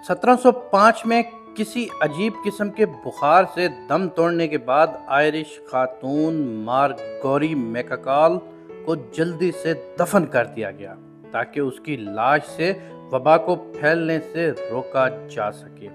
1705 में किसी अजीब किस्म के बुखार से दम तोड़ने के बाद आयरिश खातून मार्गोरी मैककाल को जल्दी से दफन कर दिया गया ताकि उसकी लाश से वबा को फैलने से रोका जा सके।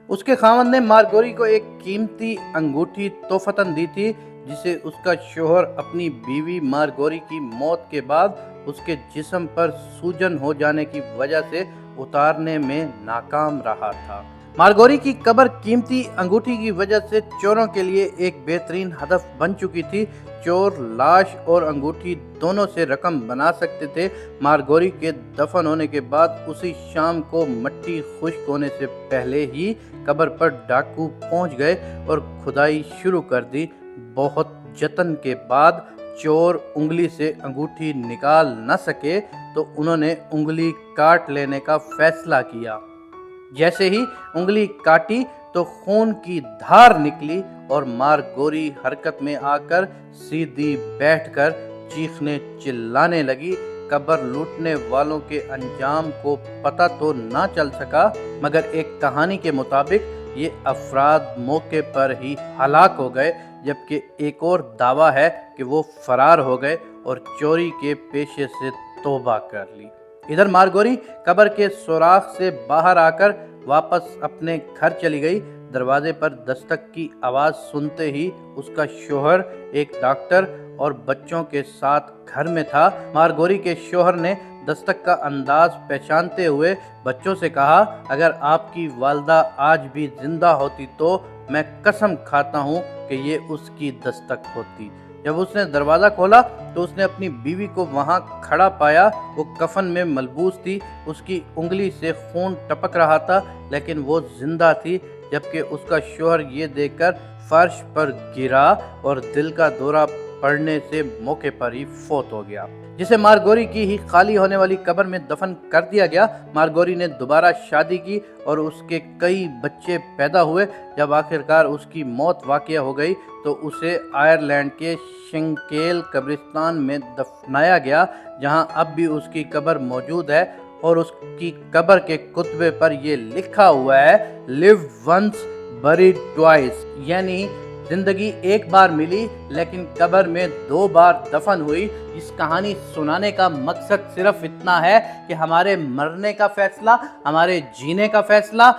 उसके खावंद ने मार्गोरी को एक कीमती अंगूठी तोहफतन दी थी जिसे उसका शोहर अपनी बीवी मार्गोरी की मौत के बाद उसके जिस्म पर सूजन हो जाने की वजह से उतारने में नाकाम रहा था। मार्गोरी की कब्र कीमती अंगूठी की वजह से चोरों के लिए एक बेहतरीन हदफ बन चुकी थी। चोर लाश और अंगूठी दोनों से रकम बना सकते थे। मार्गोरी के दफन होने के बाद उसी शाम को मट्टी खुश्क होने से पहले ही कब्र पर डाकू पहुंच गए और खुदाई शुरू कर दी। बहुत जतन के बाद चोर उंगली से अंगूठी निकाल न सके तो उन्होंने उंगली काट लेने का फैसला किया। जैसे ही उंगली काटी तो खून की धार निकली और मार्गोरी हरकत में आकर सीधी बैठकर चीखने चिल्लाने लगी। कब्र लूटने वालों के अंजाम को पता तो ना चल सका, मगर एक कहानी के मुताबिक ये अफराद मौके पर ही हलाक हो गए, जबकि एक और दावा है कि वो फरार हो गए और चोरी के पेशे से तौबा कर ली। इधर मार्गोरी कब्र के सुराख से बाहर आकर वापस अपने घर चली गई। दरवाजे पर दस्तक की आवाज़ सुनते ही उसका शोहर एक डॉक्टर और बच्चों के साथ घर में था। मार्गोरी के शोहर ने दस्तक का अंदाज पहचानते हुए बच्चों से कहा, अगर आपकी वालदा आज भी जिंदा होती तो मैं कसम खाता हूँ कि ये उसकी दस्तक होती। जब उसने दरवाज़ा खोला तो उसने अपनी बीवी को वहाँ खड़ा पाया। वो कफन में मलबूस थी, उसकी उंगली से खून टपक रहा था, लेकिन वो जिंदा थी। जबकि उसका शोहर ये देखकर फर्श पर गिरा और दिल का दौरा पड़ने से मौके पर ही फौत हो गया, जिसे मार्गोरी की ही खाली होने वाली कब्र में दफन कर दिया गया। मार्गोरी ने दोबारा शादी की और उसके कई बच्चे पैदा हुए। जब आखिरकार उसकी मौत वाक़या हो गई तो उसे आयरलैंड के शिंकेल कब्रिस्तान में दफनाया गया, जहां अब भी उसकी कब्र मौजूद है और उसकी कब्र के कुतबे पर यह लिखा हुआ है, लिव वंस बरीड ट्वाइस, यानी जिंदगी एक बार मिली लेकिन कब्र में 2 बार दफन हुई। इस कहानी सुनाने का मकसद सिर्फ इतना है कि हमारे मरने का फैसला, हमारे जीने का फैसला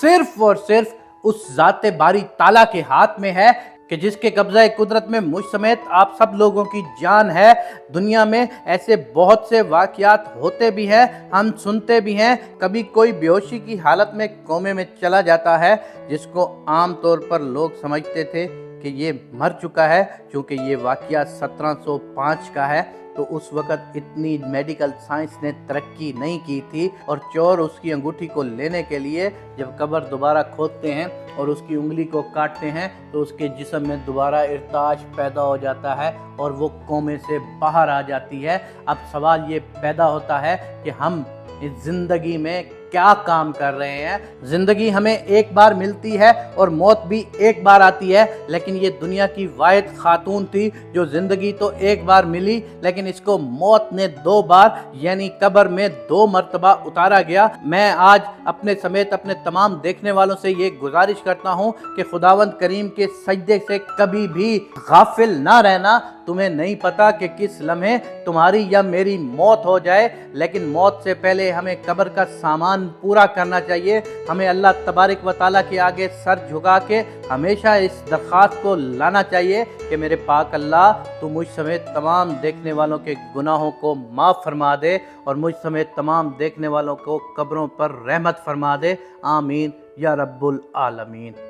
सिर्फ और सिर्फ उस ज़ाते बारी ताला के हाथ में है कि जिसके कब्ज़ा कुदरत में मुझ समेत आप सब लोगों की जान है। दुनिया में ऐसे बहुत से वाक़यात होते भी हैं, हम सुनते भी हैं। कभी कोई बेहोशी की हालत में कोमे में चला जाता है, जिसको आम तौर पर लोग समझते थे कि ये मर चुका है। क्योंकि ये वाक़या 1705 का है तो उस वक़्त इतनी मेडिकल साइंस ने तरक्की नहीं की थी और चोर उसकी अंगूठी को लेने के लिए जब कब्र दोबारा खोदते हैं और उसकी उंगली को काटते हैं तो उसके जिस्म में दोबारा इर्ताश पैदा हो जाता है और वो कोमे से बाहर आ जाती है। अब सवाल ये पैदा होता है कि हम इस ज़िंदगी में क्या काम कर रहे हैं। ज़िंदगी हमें एक बार मिलती है और मौत भी एक बार आती है, लेकिन ये दुनिया की वाहिद खातून थी जो ज़िंदगी तो एक बार मिली लेकिन इसको मौत ने 2 बार यानी कब्र में 2 मरतबा उतारा गया। मैं आज अपने समेत अपने तमाम देखने वालों से ये गुजारिश करता हूँ कि खुदावंद करीम के सजदे से कभी भी गाफिल ना रहना। तुम्हें नहीं पता कि किस लम्हे तुम्हारी या मेरी मौत हो जाए, लेकिन मौत से पहले हमें कब्र का सामान पूरा करना चाहिए। हमें अल्लाह तबारक व तआला के आगे सर झुका के हमेशा इस दरख्वास्त को लाना चाहिए कि मेरे पाक अल्लाह तू मुझ समेत तमाम देखने वालों के गुनाहों को माफ़ फरमा दे और मुझ समेत तमाम देखने वालों को कब्रों पर रहमत फरमा दे। आमीन या रब्बुल आलमीन।